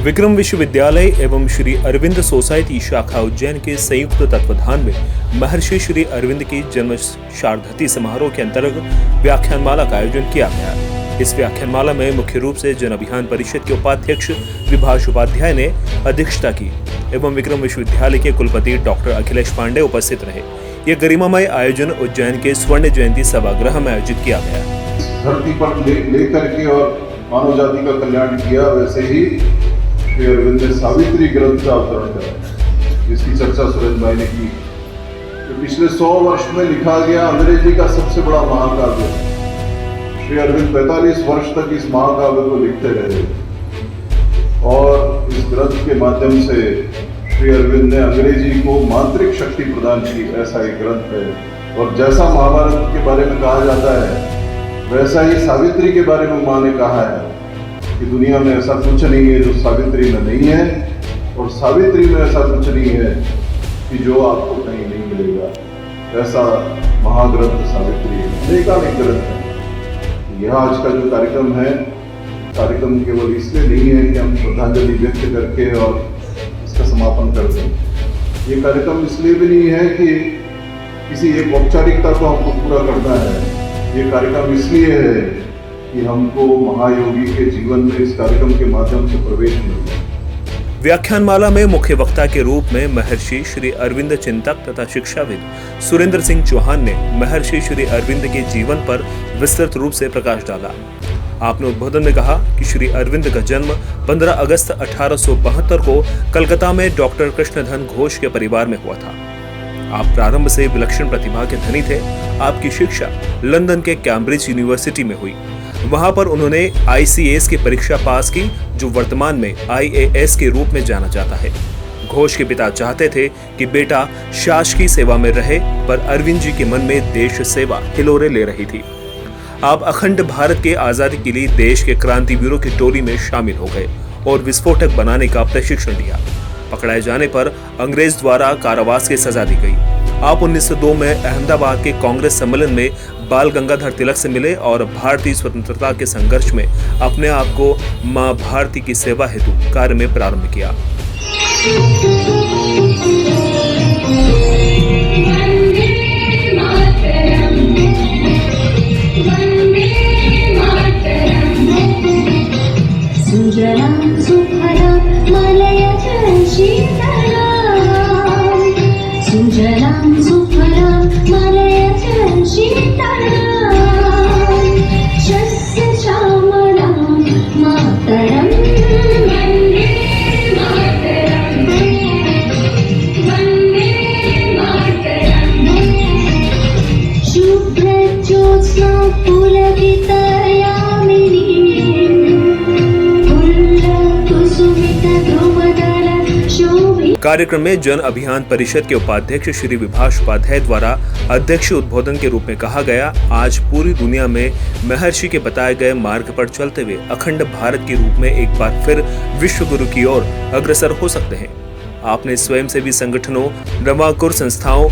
विक्रम विश्वविद्यालय एवं श्री अरविंद सोसाइटी शाखा उज्जैन के संयुक्त तत्वाधान में महर्षि श्री अरविंद की जन्म शारदती समारोह के अंतर्गत व्याख्यानमाला का आयोजन किया गया। इस व्याख्यानमाला में मुख्य रूप से जन अभियान परिषद के उपाध्यक्ष विभाष उपाध्याय ने अध्यक्षता की एवं विक्रम विश्वविद्यालय के कुलपति डॉक्टर अखिलेश पांडे उपस्थित रहे। ये गरिमामय आयोजन उज्जैन के स्वर्ण जयंती सभागृह में आयोजित किया गया। धरती पर लेकर के और मानव जाति का कल्याण किया, वैसे ही श्री अरविंद ने सावित्री ग्रंथ का अवतरण करा, जिसकी चर्चा सुरेंद्र भाई ने की। तो पिछले 100 वर्ष में लिखा गया अंग्रेजी का सबसे बड़ा महाकाव्य। श्री अरविंद 45 वर्ष तक इस महाकाव्य को लिखते रहे और इस ग्रंथ के माध्यम से श्री अरविंद ने अंग्रेजी को मांत्रिक शक्ति प्रदान की। ऐसा एक ग्रंथ है और जैसा महाभारत के बारे में कहा जाता है, वैसा ही सावित्री के बारे में माँ ने कहा है कि दुनिया में ऐसा कुछ नहीं है जो सावित्री में नहीं है, और सावित्री में ऐसा कुछ नहीं है कि जो आपको कहीं नहीं मिलेगा। ऐसा महाग्रंथ सावित्री है। अनेकानेक ग्रंथ है। यह आज का जो कार्यक्रम है, कार्यक्रम केवल इसलिए नहीं है कि हम श्रद्धांजलि व्यक्त करके और इसका समापन कर दें। ये कार्यक्रम इसलिए भी नहीं है कि किसी एक औपचारिकता को हमको पूरा करना है। ये कार्यक्रम इसलिए है कि हमको महायोगी के जीवन में इस कार्यक्रम के माध्यम से प्रवेश मिले। व्याख्यानमाला में मुख्य वक्ता के रूप में महर्षि श्री अरविंद चिंतक तथा शिक्षाविद सुरेंद्र सिंह चौहान ने महर्षि श्री अरविंद के जीवन पर विस्तृत रूप से प्रकाश डाला। आपने उद्बोधन में कहा कि श्री अरविंद का जन्म 15 अगस्त 1872 को कलकत्ता में डॉक्टर कृष्णधन घोष के परिवार में हुआ था। आप प्रारंभ से विलक्षण प्रतिभा के धनी थे। आपकी शिक्षा लंदन के कैम्ब्रिज यूनिवर्सिटी में हुई। वहां पर उन्होंने ICAS की परीक्षा पास की, जो वर्तमान में IAS के रूप में जाना जाता है। घोष के पिता चाहते थे कि बेटा शासकीय सेवा में रहे, पर अरविंद जी के मन में देश सेवा हिलोरे ले रही थी। आप अखंड भारत के आजादी के लिए देश के क्रांतिवीरों की टोली में शामिल हो गए और विस्फोटक बनाने का प्रशिक्षण दिया। पकड़ाए जाने पर अंग्रेज द्वारा कारावास की सजा दी गई। आप 1902 में अहमदाबाद के कांग्रेस सम्मेलन में बाल गंगाधर तिलक से मिले और भारतीय स्वतंत्रता के संघर्ष में अपने आप को मां भारती की सेवा हेतु कार्य में प्रारंभ किया। कार्यक्रम में जन अभियान परिषद के उपाध्यक्ष श्री विभाष उपाध्याय द्वारा अध्यक्ष उद्बोधन के रूप में कहा गया, आज पूरी दुनिया में महर्षि के बताए गए मार्ग पर चलते हुए अखंड भारत के रूप में एक बार फिर विश्व गुरु की ओर अग्रसर हो सकते हैं। आपने स्वयंसेवी संगठनों, नवाकुर संस्थाओं,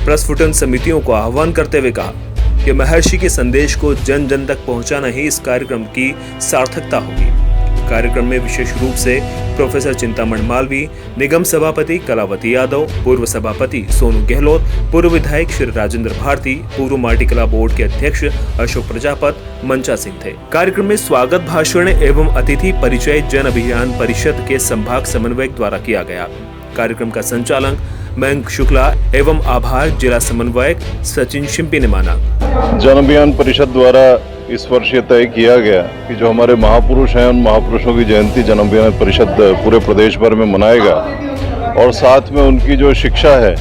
प्रस्फुटन समितियों को आह्वान करते हुए कहा कि महर्षि के संदेश को जन जन तक पहुंचाना ही इस कार्यक्रम की सार्थकता होगी। कार्यक्रम में विशेष रूप से प्रोफेसर चिंतामण मालवी, निगम सभापति कलावती यादव, पूर्व सभापति सोनू गहलोत, पूर्व विधायक श्री राजेंद्र भारती, पूर्व माटी कला बोर्ड के अध्यक्ष अशोक प्रजापत, मंचा सिंह थे। कार्यक्रम में स्वागत भाषण एवं अतिथि परिचय जन अभियान परिषद के संभाग समन्वयक द्वारा किया गया। कार्यक्रम का संचालन मयंक शुक्ला एवं आभार जिला समन्वयक सचिन शिंपी ने माना। जन अभियान परिषद द्वारा इस वर्ष ये तय किया गया कि जो हमारे महापुरुष हैं, उन महापुरुषों की जयंती जन अभियान परिषद पूरे प्रदेश भर में मनाएगा और साथ में उनकी जो शिक्षा है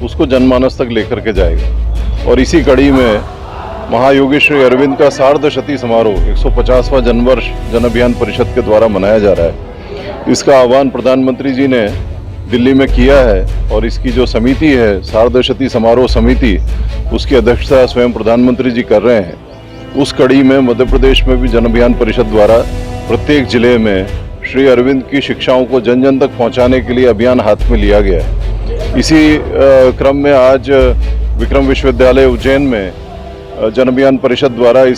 उसको जनमानस तक लेकर के जाएगा। और इसी कड़ी में महायोगी श्री अरविंद का सार्धशती समारोह 150वां जन्मवर्ष जन अभियान परिषद के द्वारा मनाया जा रहा है। इसका आह्वान प्रधानमंत्री जी ने दिल्ली में किया है और इसकी जो समिति है, सार्धशती समारोह समिति, उसकी अध्यक्षता स्वयं प्रधानमंत्री जी कर रहे हैं। उस कड़ी में मध्य प्रदेश में भी जन अभियान परिषद द्वारा प्रत्येक जिले में श्री अरविंद की शिक्षाओं को जन जन तक पहुंचाने के लिए अभियान हाथ में लिया गया है। इसी क्रम में आज विक्रम विश्वविद्यालय उज्जैन में जन अभियान परिषद द्वारा